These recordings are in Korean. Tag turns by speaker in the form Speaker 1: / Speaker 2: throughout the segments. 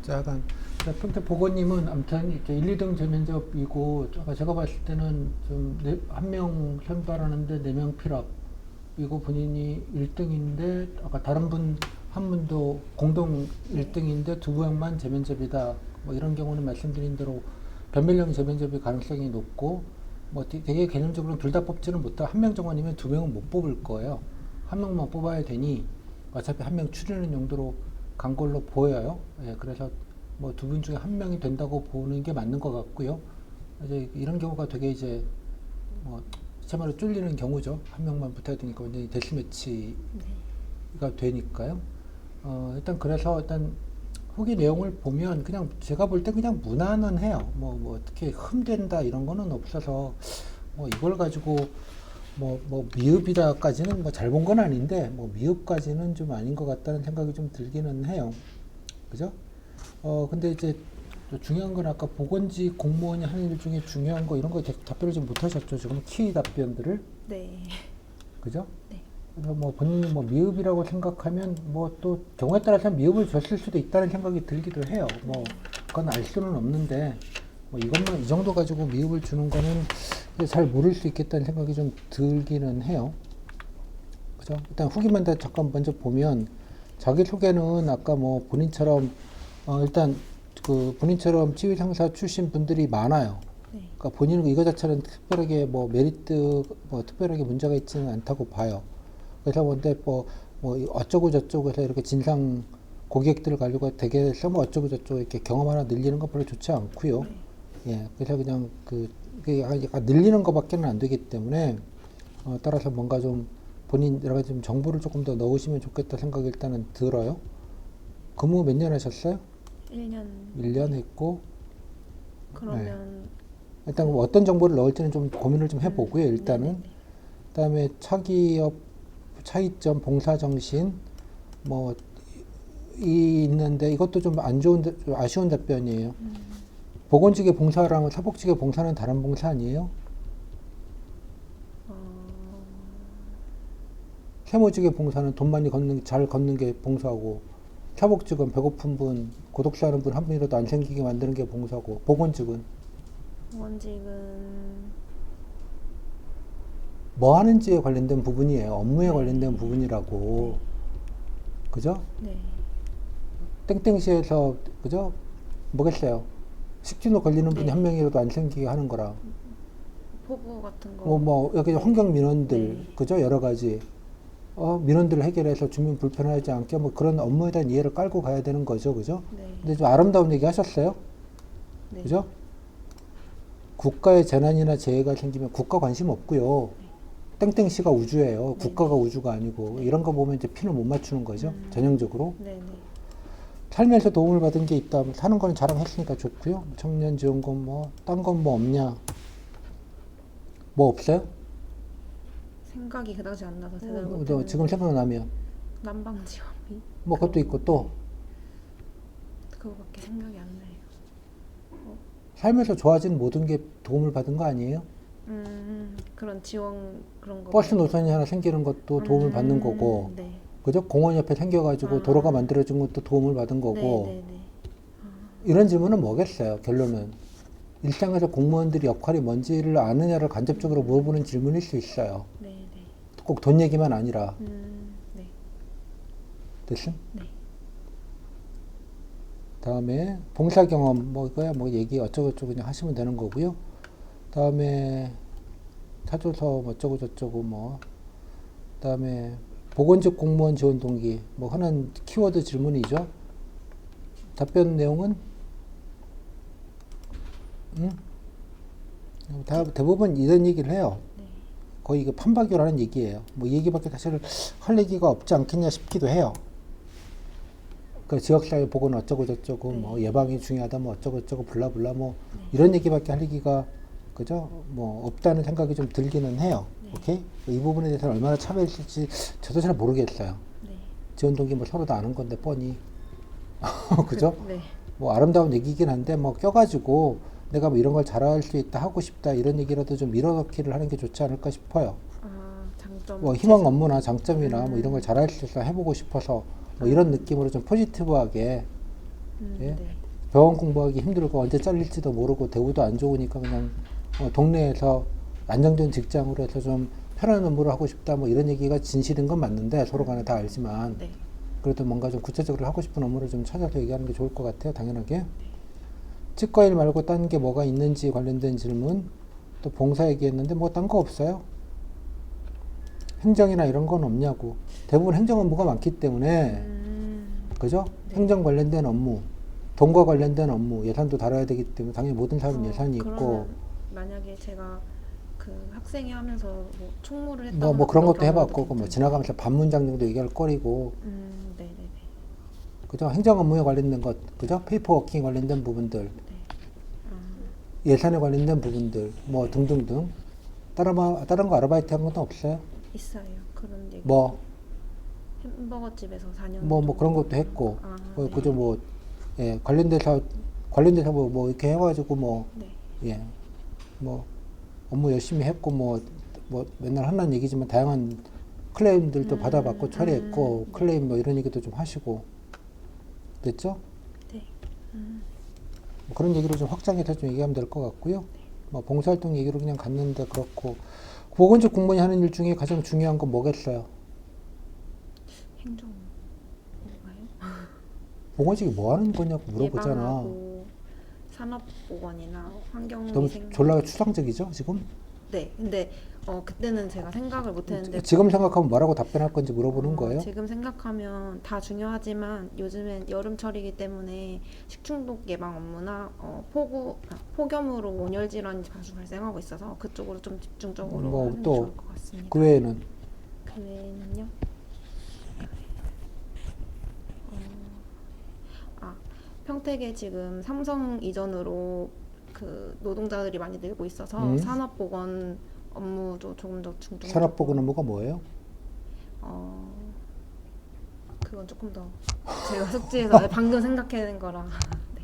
Speaker 1: 약간 평택 보건님은 아무튼 이렇게 1, 2등 재면접이고 제가 봤을 때는 좀 한 명 선발하는데 4명 필업이고 본인이 1등인데 아까 다른 분 한 분도 공동 1등인데 두 명만 재면접이다. 뭐 이런 경우는 말씀드린 대로 변별령 재면접의 가능성이 높고 뭐 되게 개념적으로는 둘 다 뽑지는 못하고 한 명 정원이면 두 명은 못 뽑을 거예요. 한 명만 뽑아야 되니 어차피 한 명 추리는 용도로 간 걸로 보여요. 예, 그래서 뭐 두 분 중에 한 명이 된다고 보는 게 맞는 것 같고요. 이제 이런 경우가 되게 이제 뭐 참말로 쫄리는 경우죠. 한 명만 붙어야 되니까 완전히 데스매치가 되니까요. 일단 그래서 일단 후기 내용을 보면 그냥 제가 볼 때 그냥 무난은 해요. 뭐 어떻게 흠된다 이런 거는 없어서 뭐 이걸 가지고 뭐 미흡이다까지는 뭐 잘 본 건 아닌데 뭐 미흡까지는 좀 아닌 것 같다는 생각이 좀 들기는 해요. 그죠? 근데 이제 중요한 건 아까 보건직 공무원이 하는 일 중에 중요한 거 이런 거 답변을 좀 못하셨죠. 지금 키 답변들을.
Speaker 2: 네.
Speaker 1: 그죠?
Speaker 2: 네.
Speaker 1: 그래서 뭐 본인이 뭐 미흡이라고 생각하면 뭐 또 경우에 따라서 미흡을 줬을 수도 있다는 생각이 들기도 해요. 뭐 그건 알 수는 없는데 뭐 이것만 이 정도 가지고 미흡을 주는 거는 잘 모를 수 있겠다는 생각이 좀 들기는 해요. 그죠? 일단 후기만 다 잠깐 먼저 보면 자기 소개는 아까 뭐 본인처럼 일단 그 본인처럼 지휘 상사 출신 분들이 많아요.
Speaker 2: 네.
Speaker 1: 그러니까 본인은 이거 자체는 특별하게 뭐 메리트 뭐 특별하게 문제가 있지는 않다고 봐요. 그래서 근데 뭐 어쩌고 저쩌고 해서 이렇게 진상 고객들을 가지고 대개해서 뭐 어쩌고 저쩌고 이렇게 경험 하나 늘리는 거 별로 좋지 않고요. 예, 그래서 그냥 그게 약간 늘리는 것밖에는 안 되기 때문에 따라서 뭔가 좀 본인 여러 가지 좀 정보를 조금 더 넣으시면 좋겠다 생각이 일단은 들어요. 근무 몇 년 하셨어요?
Speaker 2: 1년.
Speaker 1: 1년 했고
Speaker 2: 그러면
Speaker 1: 일단 어떤 정보를 넣을지는 좀 고민을 좀 해보고요. 일단은
Speaker 2: 네네네.
Speaker 1: 그다음에 차기업 차이점 봉사정신 뭐 있는데 이것도 좀 안 좋은 좀 아쉬운 답변이에요. 보건직의 봉사랑 사복직의 봉사는 다른 봉사 아니에요? 세무직의 봉사는 돈 많이 잘 걷는 게 봉사고 사복직은 배고픈 분, 고독사하는 분 한 분이라도 안 생기게 만드는 게 봉사고 보건직은
Speaker 2: 보건직은
Speaker 1: 뭐 하는지에 관련된 부분이에요. 업무에 관련된 부분이라고. 그죠?
Speaker 2: 네.
Speaker 1: 땡땡시에서 그죠? 뭐겠어요? 식진호 걸리는 분이
Speaker 2: 네.
Speaker 1: 한 명이라도 안 생기게 하는 거라.
Speaker 2: 포부 같은 거.
Speaker 1: 여기 환경 민원들,
Speaker 2: 네.
Speaker 1: 그죠? 여러 가지. 민원들을 해결해서 주민 불편하지 않게 뭐 그런 업무에 대한 이해를 깔고 가야 되는 거죠. 그죠?
Speaker 2: 네.
Speaker 1: 근데 좀 아름다운 얘기 하셨어요.
Speaker 2: 네.
Speaker 1: 그죠? 국가의 재난이나 재해가 생기면 국가 관심 없고요. 땡땡시가 우주예요.
Speaker 2: 네.
Speaker 1: 국가가 우주가 아니고. 이런 거 보면 이제 핀을 못 맞추는 거죠. 전형적으로.
Speaker 2: 네네.
Speaker 1: 살면서 도움을 받은 게 있다. 사는 거는 자랑했으니까 좋고요. 청년 지원금 뭐, 딴 건 뭐 없냐. 뭐 없어요?
Speaker 2: 생각이 그다지 안 나서 대답을
Speaker 1: 너
Speaker 2: 못했는데.
Speaker 1: 지금 생각나면.
Speaker 2: 난방 지원비?
Speaker 1: 뭐 그것도 있고 또.
Speaker 2: 그거밖에 생각이 안 나요.
Speaker 1: 살면서 좋아진 모든 게 도움을 받은 거 아니에요?
Speaker 2: 그런 지원 그런 거.
Speaker 1: 버스 노선이 하나 생기는 것도 도움을 받는 거고.
Speaker 2: 네.
Speaker 1: 그죠? 공원 옆에 생겨가지고 도로가 만들어진 것도 도움을 받은 거고.
Speaker 2: 네네네.
Speaker 1: 이런 질문은 뭐겠어요? 결론은. 일상에서 공무원들이 역할이 뭔지를 아느냐를 간접적으로 물어보는 질문일 수 있어요.
Speaker 2: 네네.
Speaker 1: 꼭 돈 얘기만 아니라.
Speaker 2: 네.
Speaker 1: 됐음?
Speaker 2: 네.
Speaker 1: 다음에 봉사 경험 뭐 이거야 뭐 얘기 어쩌고저쩌고 그냥 하시면 되는 거고요. 다음에 사조서 뭐 어쩌고 저쩌고 뭐 다음에 보건직 공무원 지원 동기 뭐 흔한 키워드 질문이죠. 답변 내용은 다 대부분 이런 얘기를 해요. 거의 이거 판박이라는 얘기예요. 뭐 이 얘기밖에 사실 할 얘기가 없지 않겠냐 싶기도 해요. 그 지역사회 보건 어쩌고 저쩌고 뭐 예방이 중요하다 뭐 어쩌고 저쩌고 블라블라 뭐 이런 얘기밖에 할 얘기가 그죠? 뭐 없다는 생각이 좀 들기는 해요. 오케이? 이 부분에 대해서는 얼마나 참여했을지 저도 잘 모르겠어요.
Speaker 2: 네.
Speaker 1: 지원 동기 뭐 서로도 아는 건데 뻔히 그죠?
Speaker 2: 네.
Speaker 1: 뭐 아름다운 얘기긴 한데 뭐 껴가지고 내가 뭐 이런 걸 잘할 수 있다 하고 싶다 이런 얘기라도 좀 밀어넣기를 하는 게 좋지 않을까 싶어요.
Speaker 2: 장점.
Speaker 1: 뭐 희망 업무나 장점이나 뭐 이런 걸 잘할 수 있어 해보고 싶어서 뭐 이런 느낌으로 좀 포지티브하게 예?
Speaker 2: 네.
Speaker 1: 병원 공부하기 힘들고 언제 잘릴지도 모르고 대우도 안 좋으니까 그냥 동네에서 안정된 직장으로 해서 좀 편한 업무를 하고 싶다 뭐 이런 얘기가 진실인 건 맞는데 서로 간에 다 알지만
Speaker 2: 네.
Speaker 1: 그래도 뭔가 좀 구체적으로 하고 싶은 업무를 좀 찾아서 얘기하는 게 좋을 것 같아요. 당연하게. 치과 일 말고 딴 게 뭐가 있는지 관련된 질문. 또 봉사 얘기했는데 뭐 딴 거 없어요. 행정이나 이런 건 없냐고. 대부분 행정 업무가 많기 때문에 그죠?
Speaker 2: 네.
Speaker 1: 행정 관련된 업무, 돈과 관련된 업무, 예산도 다뤄야 되기 때문에 당연히 모든 사람은 예산이 있고
Speaker 2: 그러면 만약에 제가 그 학생회 하면서 뭐 총무를 했다거나
Speaker 1: 뭐 그런 것도
Speaker 2: 경우도
Speaker 1: 해봤고 뭐
Speaker 2: 괜찮나요?
Speaker 1: 지나가면서 반문장 정도 얘기할 거리고
Speaker 2: 네네네.
Speaker 1: 그죠? 행정 업무에 관련된 것, 그죠? 페이퍼워킹 관련된 부분들,
Speaker 2: 네.
Speaker 1: 예산에 관련된 부분들, 뭐 등등등. 다른 거 아르바이트 한 것도 없어요?
Speaker 2: 있어요. 그런 얘기.
Speaker 1: 뭐
Speaker 2: 햄버거 집에서 4년
Speaker 1: 뭐
Speaker 2: 정도.
Speaker 1: 그런 것도 했고,
Speaker 2: 네.
Speaker 1: 그죠? 뭐, 예, 관련돼서 뭐 이렇게 해가지고 뭐,
Speaker 2: 네.
Speaker 1: 예, 뭐, 업무 열심히 했고, 뭐 맨날 하는 얘기지만 다양한 클레임들도 받아받고 처리했고,
Speaker 2: 네.
Speaker 1: 클레임 뭐 이런 얘기도 좀 하시고, 됐죠?
Speaker 2: 네.
Speaker 1: 뭐 그런 얘기로 좀 확장해서 좀 얘기하면 될 것 같고요. 뭐 봉사활동 얘기로 그냥 갔는데 그렇고, 보건직 공무원이 하는 일 중에 가장 중요한 건 뭐겠어요?
Speaker 2: 행정 뭔가요?
Speaker 1: 보건직이 뭐 하는 거냐고 물어보잖아.
Speaker 2: 예방하고 산업보건이나
Speaker 1: 너무
Speaker 2: 환경위생.
Speaker 1: 졸라 추상적이죠, 지금?
Speaker 2: 네. 근데 그때는 제가 생각을 못했는데
Speaker 1: 지금 생각하면 뭐라고 답변할 건지 물어보는 거예요.
Speaker 2: 지금 생각하면 다 중요하지만 요즘엔 여름철이기 때문에 식중독 예방 업무나 폭염으로 온열 질환이 자주 발생하고 있어서 그쪽으로 좀 집중적으로
Speaker 1: 뭐
Speaker 2: 하는 게
Speaker 1: 또
Speaker 2: 좋을 것 같습니다.
Speaker 1: 그 외에는
Speaker 2: 그 외에는요? 평택에 지금 삼성 이전으로 그 노동자들이 많이 늘고 있어서 산업보건 업무도 조금 더 중점.
Speaker 1: 산업보건 업무가 뭐예요?
Speaker 2: 그건 조금 더 제가 숙지해서 방금 생각해낸 거라. 네.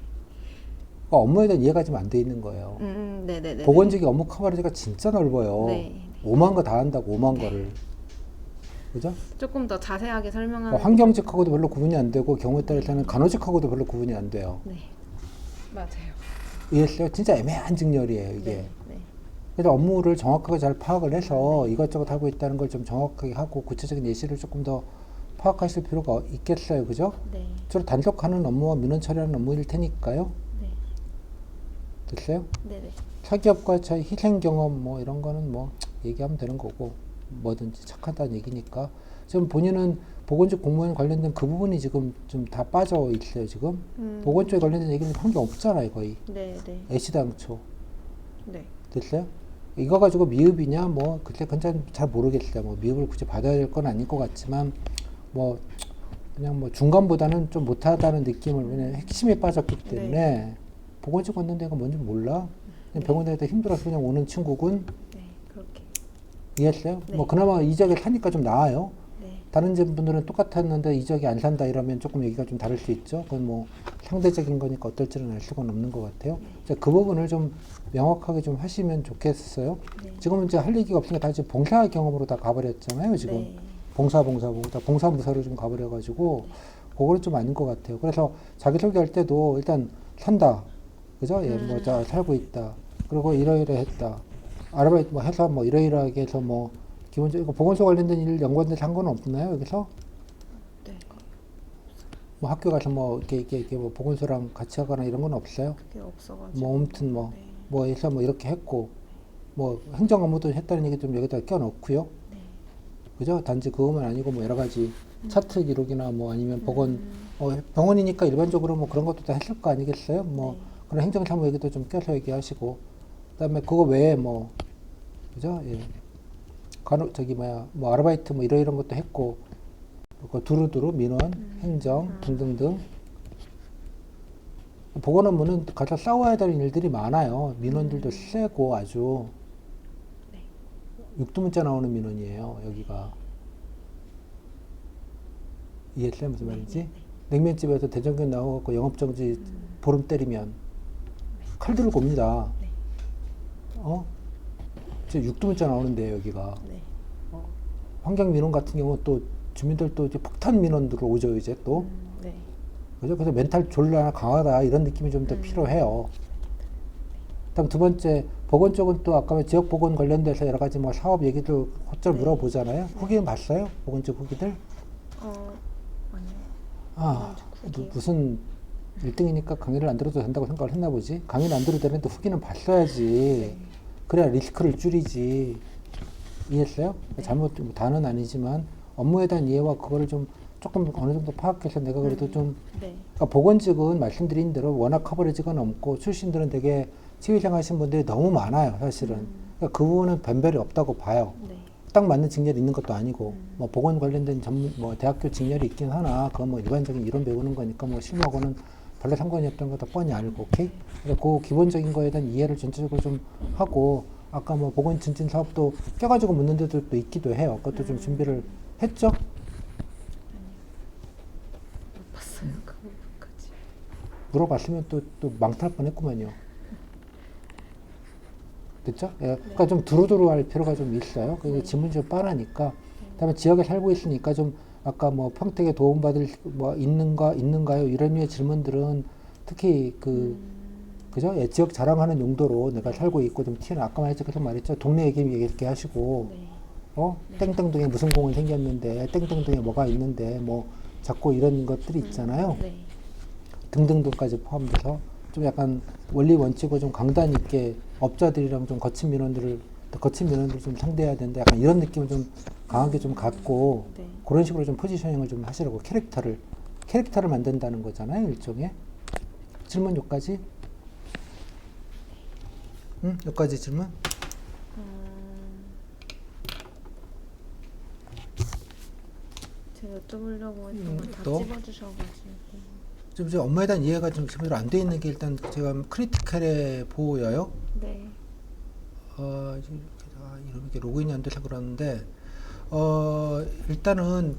Speaker 1: 그러니까 업무에 대한 이해가 좀 안 돼 있는 거예요.
Speaker 2: 네네네.
Speaker 1: 보건직의 업무 커버리지가 진짜 넓어요.
Speaker 2: 네.
Speaker 1: 오만 거 다 한다고, 오만 거를. 그죠?
Speaker 2: 조금 더 자세하게 설명하는.
Speaker 1: 환경직하고도 별로 구분이 안 되고 경우에 따라서는 간호직하고도 별로 구분이 안 돼요.
Speaker 2: 네. 맞아요.
Speaker 1: 이해했어요? 진짜 애매한 직렬이에요, 이게.
Speaker 2: 네. 네.
Speaker 1: 그래서 업무를 정확하게 잘 파악을 해서 이것저것 하고 있다는 걸 좀 정확하게 하고 구체적인 예시를 조금 더 파악하실 필요가 있겠어요. 그죠?
Speaker 2: 네.
Speaker 1: 주로 단속하는 업무와 민원 처리하는 업무일 테니까요.
Speaker 2: 네.
Speaker 1: 됐어요?
Speaker 2: 네네.
Speaker 1: 사기업과 차이, 희생 경험 뭐 이런 거는 뭐 얘기하면 되는 거고 뭐든지 착하다는 얘기니까 지금 본인은 보건직 공무원 관련된 그 부분이 지금 좀 다 빠져 있어요. 지금 보건 쪽에 관련된 얘기는 한 게 없잖아요. 거의
Speaker 2: 네. 네.
Speaker 1: 애시당초.
Speaker 2: 네.
Speaker 1: 됐어요? 이거 가지고 미흡이냐 뭐 글쎄 그건 잘 모르겠어요. 뭐 미흡을 굳이 받아야 될 건 아닐 것 같지만 뭐 그냥 뭐 중간보다는 좀 못하다는 느낌을 왜냐면 핵심에 빠졌기 때문에 보건직 왔는 데가 뭔지 몰라. 그냥 병원에서 힘들어서 그냥 오는 친구군.
Speaker 2: 네. 그렇게.
Speaker 1: 이해했어요?
Speaker 2: 네.
Speaker 1: 뭐 그나마 이적에 사니까 좀 나아요.
Speaker 2: 네.
Speaker 1: 다른 분들은 똑같았는데 이적이 안 산다 이러면 조금 얘기가 좀 다를 수 있죠. 그건 뭐 상대적인 거니까 어떨지는 알 수가 없는 것 같아요. 그 부분을 좀 명확하게 좀 하시면 좋겠어요.
Speaker 2: 네.
Speaker 1: 지금은 이제 할 얘기가 없으니까 다 지금 봉사 경험으로 다 가버렸잖아요. 지금
Speaker 2: 네.
Speaker 1: 다 봉사무사로 좀 가버려가지고 그거는 좀 아닌 것 같아요. 그래서 자기소개할 때도 일단 산다, 그죠? 예, 뭐 자 살고 있다. 그리고 이러이러했다. 아르바이트 뭐 해서 뭐 이러이러하게 해서 뭐 기본적으로 보건소 관련된 일 연관된 상관은 없나요? 여기서
Speaker 2: 네.
Speaker 1: 뭐 학교 가서 뭐 이렇게 뭐 보건소랑 같이 하거나 이런 건 없어요?
Speaker 2: 그게 없어가지고.
Speaker 1: 뭐 아무튼 뭐
Speaker 2: 네.
Speaker 1: 뭐 해서 뭐 이렇게 했고 뭐 행정 업무도 했다는 얘기 좀 여기다 껴넣고요.
Speaker 2: 네.
Speaker 1: 그죠? 단지 그것만 아니고 뭐 여러 가지 차트 기록이나 뭐 아니면 병원이니까 일반적으로 뭐 그런 것도 다 했을 거 아니겠어요? 뭐
Speaker 2: 네.
Speaker 1: 그런 행정사무 얘기도 좀 껴서 얘기하시고 그다음에 그거 외에 뭐 그죠? 예. 뭐 아르바이트 뭐 이런 것도 했고 그 두루두루 민원, 행정 등등등 보건 업무는 가서 싸워야 되는 일들이 많아요. 민원들도 세고 아주
Speaker 2: 네.
Speaker 1: 육두문자 나오는 민원이에요. 여기가 이해했어요? 무슨 말인지? 냉면집에서 대전균 나와갖고 영업정지 보름 때리면 칼 들고 옵니다.
Speaker 2: 네.
Speaker 1: 저 육두문자 나오는데 여기가
Speaker 2: 네.
Speaker 1: 환경 민원 같은 경우 또 주민들도 이제 폭탄 민원 들어오죠. 이제 또
Speaker 2: 네.
Speaker 1: 그죠? 그래서 멘탈 졸라 강하다 이런 느낌이 좀 더 필요해요. 그다음 두 번째 보건 쪽은 또 아까 지역 보건 관련돼서 여러 가지 뭐 사업 얘기도 곧잘
Speaker 2: 네.
Speaker 1: 물어보잖아요. 후기는 봤어요? 보건 쪽 후기들?
Speaker 2: 아니요.
Speaker 1: 아,
Speaker 2: 보건 쪽 후기요?
Speaker 1: 무슨 1등이니까 강의를 안 들어도 된다고 생각을 했나 보지. 강의를 안 들어도 되는데 후기는 봤어야지. 그래야 리스크를 줄이지. 이해했어요? 잘못 다는 아니지만 업무에 대한 이해와 그거를 좀 조금 어느 정도 파악해서 내가 그래도 좀
Speaker 2: 네.
Speaker 1: 그러니까 보건직은 말씀드린 대로 워낙 커버리지가 넘고 출신들은 되게 치위생 하신 분들이 너무 많아요, 사실은. 그러니까 그 부분은 변별이 없다고 봐요.
Speaker 2: 네.
Speaker 1: 딱 맞는 직렬이 있는 것도 아니고, 뭐 보건 관련된 전문, 뭐 대학교 직렬이 있긴 하나, 그건 뭐 일반적인 이론 배우는 거니까 뭐 실무하고는 별로 상관이 없다는 것도 뻔히 알고, 오케이? 그러니까 그 기본적인 거에 대한 이해를 전체적으로 좀 하고, 아까 뭐 보건 증진 사업도 껴가지고 묻는 데도 있기도 해요. 그것도 좀 준비를 했죠?
Speaker 2: 못 봤어요. 그 부분까지.
Speaker 1: 물어봤으면 또 망탈 뻔했구만요. 됐죠? 예, 그러니까 좀 두루두루 할 필요가 좀 있어요. 그리고 질문이 좀 뻔하니까. 그다음에 지역에 살고 있으니까 좀 아까 뭐 평택에 도움받을 뭐 있는가요? 이런 류의 질문들은 특히 그죠? 예, 지역 자랑하는 용도로 내가 살고 있고 좀 티나 아까 계속 말했죠. 동네 얘기 하시고
Speaker 2: 네.
Speaker 1: 땡땡동에 무슨 공원 생겼는데 땡땡동에 뭐가 있는데 뭐 자꾸 이런 것들이 있잖아요.
Speaker 2: 네.
Speaker 1: 등등등까지 포함돼서 좀 약간 원리 원칙을 좀 강단 있게 업자들이랑 좀 거친 민원들을 좀 상대해야 된다. 약간 이런 느낌을 좀 강하게 좀 갖고
Speaker 2: 네.
Speaker 1: 그런 식으로 좀 포지셔닝을 좀 하시라고 캐릭터를 만든다는 거잖아요. 일종의 질문 여기까지. 응? 여기까지 질문.
Speaker 2: 제가 여쭤보려고 했던 걸 다
Speaker 1: 또?
Speaker 2: 찝어주셔가지고.
Speaker 1: 좀 이제 업무에 대한 이해가 좀 기본적으로 안 돼 있는 게 일단 제가 크리티컬해 보여요.
Speaker 2: 네.
Speaker 1: 이렇게 로그인이 안 돼서 그러는데 일단은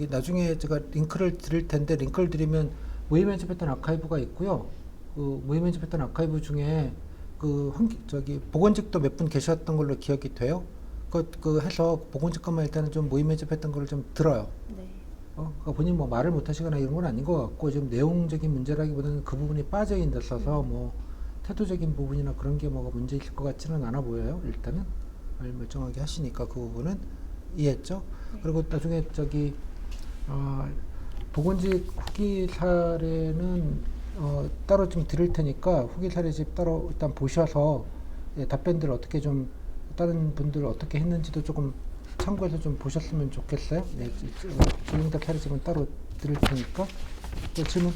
Speaker 1: 나중에 제가 링크를 드릴 텐데 링크를 드리면 모의 면접했던 아카이브가 있고요. 그 모의 면접했던 아카이브 중에 보건직도 몇 분 계셨던 걸로 기억이 돼요. 해서 보건직 것만 일단은 좀 모의 면접했던 걸 좀 들어요.
Speaker 2: 네.
Speaker 1: 그러니까 본인 뭐 말을 못 하시거나 이런 건 아닌 것 같고 좀 내용적인 문제라기보다는 그 부분이 빠져 있어서 뭐 태도적인 부분이나 그런 게 뭐가 문제 있을 것 같지는 않아 보여요. 일단은 말 멀쩡하게 하시니까 그 부분은 이해했죠. 그리고 나중에 보건직 후기 사례는 따로 좀 드릴 테니까 후기 사례집 따로 일단 보셔서 답변들 어떻게 좀 다른 분들 어떻게 했는지도 조금 참고해서 좀 보셨으면 좋겠어요. 네, 질문답 사례집은 따로 드릴 테니까. 또 질문.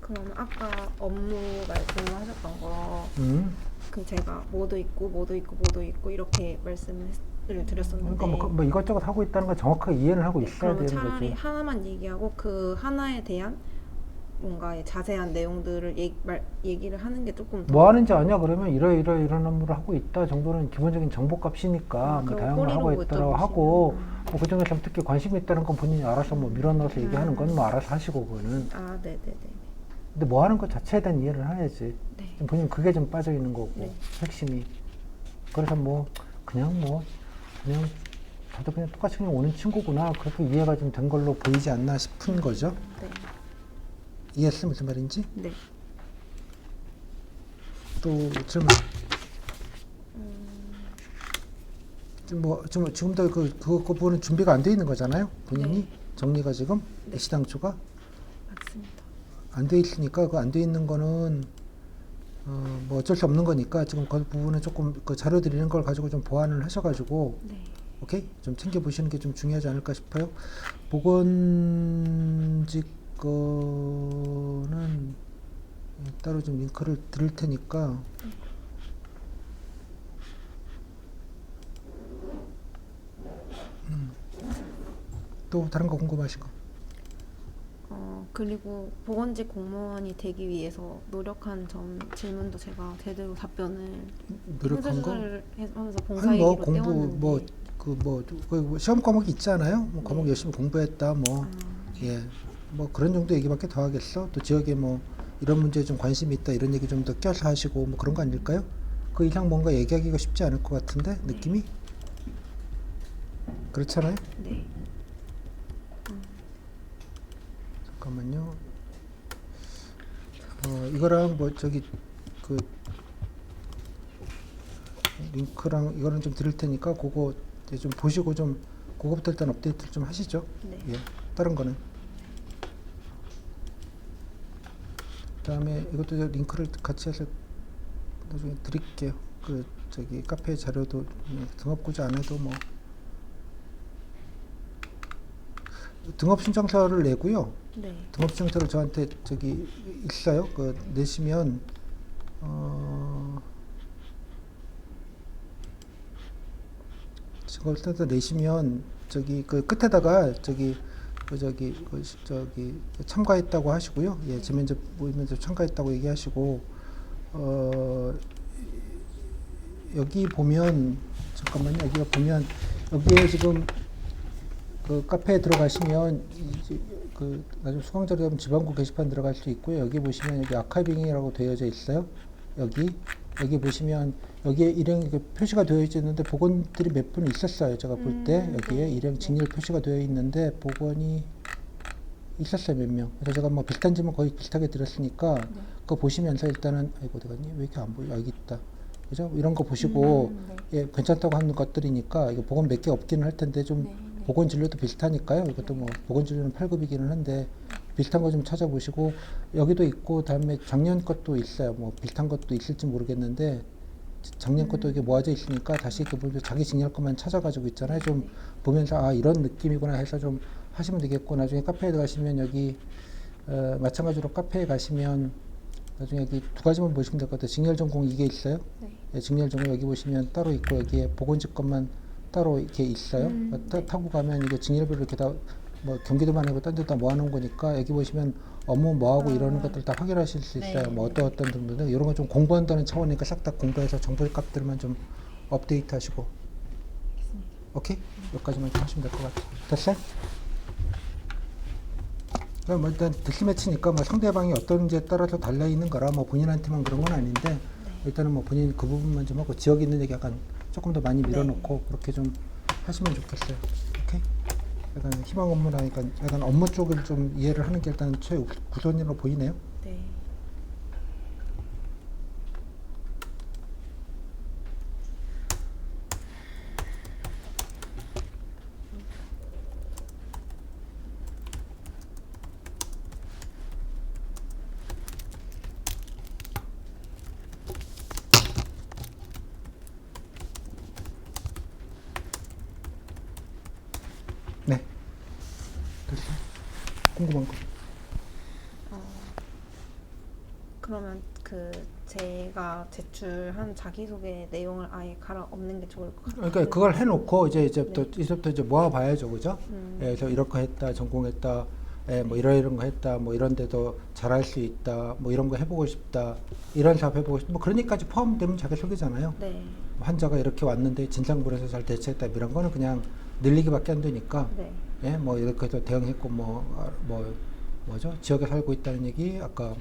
Speaker 2: 그럼 아까 업무 말씀하셨던 거, 제가 뭐도 있고 이렇게 말씀을 드렸었는데.
Speaker 1: 그러니까 뭐 이것저것 하고 있다는 걸 정확하게 이해를 하고 있어야
Speaker 2: 그러면
Speaker 1: 되는
Speaker 2: 차라리
Speaker 1: 거죠.
Speaker 2: 하나만 얘기하고 그 하나에 대한 뭔가 자세한 내용들을 얘기를 하는 게 조금 더.
Speaker 1: 뭐 하는지 아냐 그러면 이런 업무를 하고 있다 정도는 기본적인 정보값이니까 뭐 다양한 걸 하고 있더라고 하고 뭐 그중에서 특히 관심이 있다는 건 본인이 알아서 뭐 밀어넣어서 얘기하는 건 뭐 알아서 하시고 그거는.
Speaker 2: 네네네.
Speaker 1: 근데 뭐 하는 것 자체에 대한 이해를 해야지.
Speaker 2: 네.
Speaker 1: 좀 본인 그게 좀 빠져 있는 거고
Speaker 2: 네.
Speaker 1: 핵심이. 그래서 그냥 다들 그냥 똑같이 그냥 오는 친구구나 그렇게 이해가 좀 된 걸로 보이지 않나 싶은 거죠.
Speaker 2: 네.
Speaker 1: 이해했어 무슨 말인지?
Speaker 2: 네.
Speaker 1: 또 질문. 지금도 그 부분은 준비가 안 돼 있는 거잖아요. 본인이
Speaker 2: 네.
Speaker 1: 정리가 지금 시당초가
Speaker 2: 맞습니다.
Speaker 1: 안 돼 있으니까 그 안 돼 있는 거는 뭐 어쩔 수 없는 거니까 지금 그 부분은 조금 그 자료 드리는 걸 가지고 좀 보완을 하셔가지고
Speaker 2: 네.
Speaker 1: 오케이 좀 챙겨 보시는 게 좀 중요하지 않을까 싶어요. 보건직 거는 따로 좀 링크를 드릴 테니까. 또 다른 거 궁금하신 거?
Speaker 2: 그리고 보건직 공무원이 되기 위해서 노력한 점 질문도 제가 제대로 답변을
Speaker 1: 노력한 거?
Speaker 2: 하면서 봉사
Speaker 1: 아니 뭐
Speaker 2: 얘기로
Speaker 1: 공부
Speaker 2: 떼었는데.
Speaker 1: 시험 과목이 있잖아요. 뭐 과목
Speaker 2: 네.
Speaker 1: 열심히 공부했다 뭐 그런 정도 얘기밖에 더 하겠어. 또 지역에 뭐 이런 문제에 좀 관심이 있다 이런 얘기 좀 더 껴서 하시고 뭐 그런 거 아닐까요? 그 이상 뭔가 얘기하기가 쉽지 않을 것 같은데 느낌이. 그렇잖아요.
Speaker 2: 네.
Speaker 1: 잠깐만요. 이거랑 뭐 저기 그 링크랑 이거는 좀 드릴 테니까 그거 이제 좀 보시고 좀 그거부터 일단 업데이트 좀 하시죠.
Speaker 2: 네.
Speaker 1: 예. 다른 거는. 그다음에 이것도 저 링크를 같이 해서 나중에 드릴게요. 그 저기 카페 자료도 등업 굳이 안 해도 뭐 등업 신청서를 내고요.
Speaker 2: 네.
Speaker 1: 등업 신청서를 저한테 저기 있어요. 그 내시면 등업신청서 내시면 저기 그 끝에다가 저기 저기 참가했다고 하시고요. 예, 지면접 모임에서 참가했다고 얘기하시고 여기 보면 잠깐만요. 여기가 보면 여기에 지금 그 카페에 들어가시면 이제 그 나중에 수강자료 하면 지방구 게시판 들어갈 수 있고요. 여기 보시면 여기 아카이빙이라고 되어져 있어요. 여기 보시면 여기에 일행 표시가 되어 있는데 복원들이 몇 분 있었어요. 제가 볼 때 여기에 일행 진일 표시가 되어 있는데 복원이 있었어요. 몇 명. 그래서 제가 뭐 비슷한 질문 거의 비슷하게 드렸으니까 그거 보시면서 일단은 아이고 어디 갔니? 왜 이렇게 안 보여? 여기 있다. 그죠? 이런 거 보시고 예, 괜찮다고 하는 것들이니까 이거 복원 몇 개 없기는 할 텐데 좀 보건 진료도 비슷하니까요. 이것도 뭐 보건 진료는 8급이기는 한데 비슷한 거 좀 찾아보시고 여기도 있고 다음에 작년 것도 있어요. 뭐 비슷한 것도 있을지 모르겠는데 작년 것도 이게 모아져 있으니까 다시 그 보면 자기 직렬 것만 찾아가지고 있잖아요. 좀 보면서 아 이런 느낌이구나 해서 좀 하시면 되겠고 나중에 카페에 가시면 여기 마찬가지로 카페에 가시면 나중에 여기 두 가지만 보시면 될 것 같아요. 직렬 전공 이게 있어요.
Speaker 2: 네.
Speaker 1: 예, 직렬 전공 여기 보시면 따로 있고 여기에 보건직 것만 따로 이렇게 있어요. 타고 가면 이게 직렬별로 이렇게 다 뭐 경기도만 아니고 딴 데도 다 모아놓은 거니까 여기 보시면 업무 뭐하고 이러는 것들 다 확인하실 수 있어요. 뭐 어떤 등등 이런 거 좀 공부한다는 차원이니까 싹 다 공부해서 정보 값들만 좀 업데이트 하시고. 오케이? 여기까지만 좀 하시면 될 것 같아요. 됐어요? 그럼 뭐 일단 데스매치니까 뭐 상대방이 어떤지에 따라서 달려 있는 거라 뭐 본인한테만 그런 건 아닌데 일단은 뭐 본인 그 부분만 좀 하고 지역 있는 얘기 약간 조금 더 많이 밀어놓고 그렇게 좀 하시면 좋겠어요. 오케이? 약간 희망 업무라니까 약간 업무 쪽을 좀 이해를 하는 게 일단 최우선으로 보이네요.
Speaker 2: 네.
Speaker 1: 네. 됐어요. 궁금한 거.
Speaker 2: 그러면 그 제가 제출한 자기소개 내용을 아예 갈아엎는 게 좋을 것 같아요.
Speaker 1: 그러니까 그걸 해놓고 이제부터 이제 모아봐야죠, 그죠? 예, 그래서 이렇게 했다, 전공했다, 예, 뭐 이런 거 했다, 뭐 이런 데도 잘할 수 있다, 뭐 이런 거 해보고 싶다, 이런 사업 해보고 싶다, 뭐 그러니까지 포함되면 자기소개잖아요.
Speaker 2: 네.
Speaker 1: 환자가 이렇게 왔는데 진상불에서 잘 대처했다, 이런 거는 그냥 늘리기밖에 안 되니까,
Speaker 2: 네.
Speaker 1: 예, 뭐 이렇게 해서 대응했고 뭐죠? 지역에 살고 있다는 얘기, 아까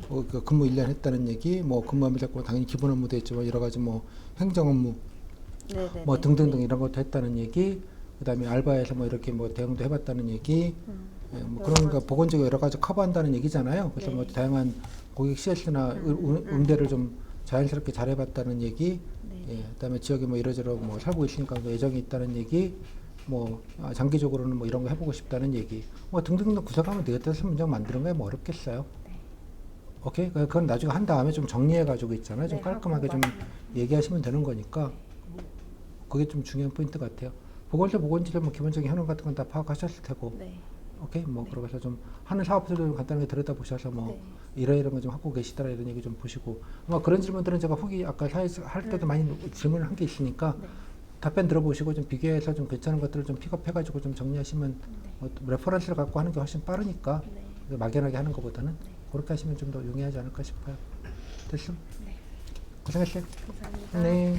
Speaker 1: 그 근무 1년 했다는 얘기, 뭐 근무하면서 당연히 기본 업무도 했지만 여러 가지 뭐 행정 업무, 뭐 등등등 이런 것도 했다는 얘기, 그다음에 알바에서 뭐 이렇게 뭐 대응도 해봤다는 얘기, 예, 뭐 그러니까 보건적으로 여러 가지 커버한다는 얘기잖아요. 그래서 뭐 다양한 고객 CS나 응대를 좀 자연스럽게 잘해봤다는 얘기, 예, 그다음에 지역에 뭐 이러저러 뭐 살고 있으니까 뭐 애정이 있다는 얘기. 뭐 장기적으로는 뭐 이런 거 해보고 싶다는 얘기 뭐 등등등 구성하면 되겠다 해서 문장 만드는 거에 뭐 어렵겠어요. 오케이? 그건 나중에 한 다음에 좀 정리해 가지고 있잖아요. 좀 깔끔하게 좀 얘기하시면 되는 거니까 그게 좀 중요한 포인트 같아요. 보건실에 뭐 기본적인 현황 같은 건 다 파악하셨을 테고. 오케이? 뭐 그러면서 좀 하는 사업들을 간단하게 들여다보셔서 뭐 이런 거 좀 하고 계시더라 이런 얘기 좀 보시고 아마 그런 질문들은 제가 후기 아까 사회에서 할 때도 많이 질문을 한 게 있으니까 답변 들어보시고 좀 비교해서 좀 괜찮은 것들을 좀 픽업해가지고 좀 정리하시면 레퍼런스를 갖고 하는 게 훨씬 빠르니까 막연하게 하는 것보다는 그렇게 하시면 좀 더 용이하지 않을까 싶어요. 됐어? 네. 고생했어요.
Speaker 2: 감사합니다.
Speaker 1: 네.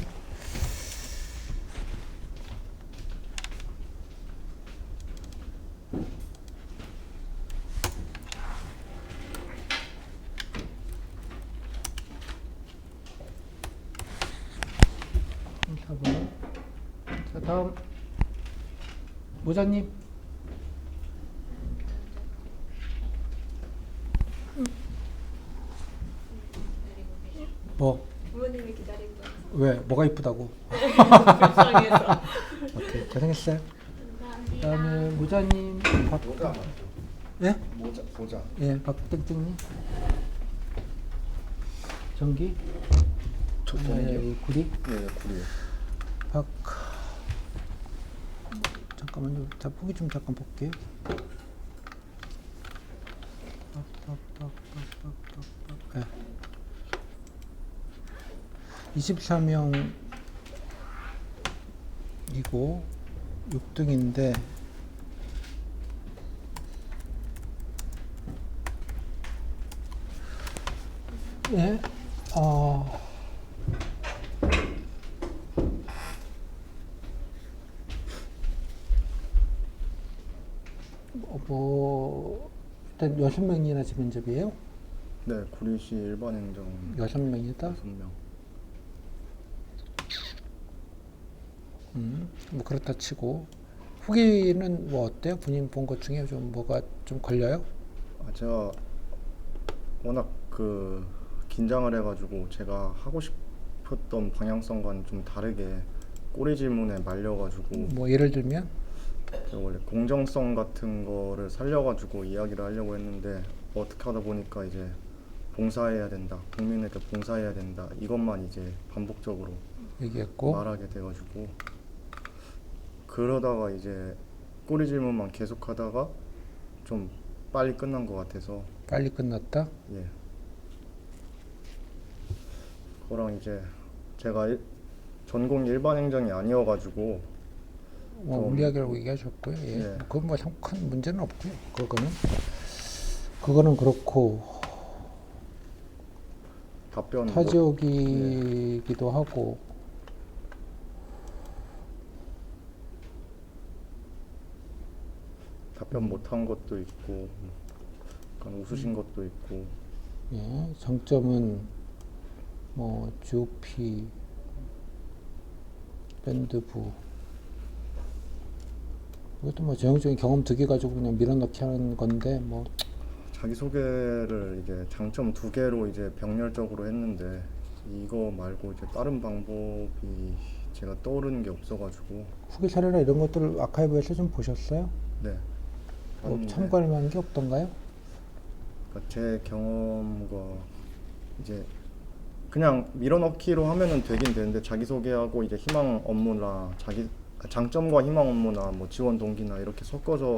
Speaker 1: 자, 다음 모자님. 뭐?
Speaker 3: 부모님이 기다리고
Speaker 1: 왜? 뭐가 이쁘다고?
Speaker 3: 불쌍해서.
Speaker 1: 오케이, 고생했어요.
Speaker 3: 감사합니다.
Speaker 1: 그다음에 모자님,
Speaker 4: 모자 맞죠?
Speaker 1: 예?
Speaker 4: 모자.
Speaker 1: 예, 박땡땡님. 전기?
Speaker 4: 저
Speaker 1: 예, 구리?
Speaker 4: 네, 구리.
Speaker 1: 박. 잠깐만요. 자, 보기 좀 잠깐 볼게요. 예. 24명이고 6등인데 예? 뭐 일단 6명이나 지면접이에요?
Speaker 4: 네, 구리시 일반 행정
Speaker 1: 6명이다?
Speaker 4: 6명.
Speaker 1: 뭐 그렇다 치고 후기는 뭐 어때요? 본인 본 것 중에 좀 뭐가 좀 걸려요?
Speaker 4: 제가 워낙 긴장을 해가지고 제가 하고 싶었던 방향성과는 좀 다르게 꼬리 질문에 말려가지고
Speaker 1: 뭐 예를 들면
Speaker 4: 제가 원래 공정성 같은 거를 살려가지고 이야기를 하려고 했는데 어떻게 하다 보니까 이제 봉사해야 된다, 국민에게 봉사해야 된다 이것만 이제 반복적으로
Speaker 1: 얘기했고
Speaker 4: 말하게 돼가지고 그러다가 이제 꼬리 질문만 계속하다가 좀 빨리 끝난 것 같아서
Speaker 1: 빨리 끝났다?
Speaker 4: 예 그거랑 이제 제가 전공이 일반 행정이 아니어가지고
Speaker 1: 뭐
Speaker 4: 좀-
Speaker 1: 물리학이라고 얘기하셨고요. 예.
Speaker 4: 예.
Speaker 1: 그건 뭐 큰 문제는 없고요. 그거는 그렇고
Speaker 4: 답변
Speaker 1: 타 지역이기도 하고
Speaker 4: 답변 못한 것도 있고 약간 웃으신 것도 있고
Speaker 1: 예. 장점은 뭐 GOP 밴드부 이것도 뭐 전형적인 경험 득이 가지고 그냥 밀어넣기 하는 건데 뭐
Speaker 4: 자기소개를 이제 장점 2개로 이제 병렬적으로 했는데 이거 말고 이제 다른 방법이 제가 떠오르는 게 없어가지고
Speaker 1: 후기 사례나 이런 것들을 아카이브에서 좀 보셨어요?
Speaker 4: 네
Speaker 1: 뭐
Speaker 4: 봤는데
Speaker 1: 참고할 만한 게 없던가요?
Speaker 4: 그러니까 제 경험과 이제 그냥 밀어넣기로 하면은 되긴 되는데 자기소개하고 이제 희망 업무나 장점과 희망 업무나 뭐 지원 동기나 이렇게 섞어서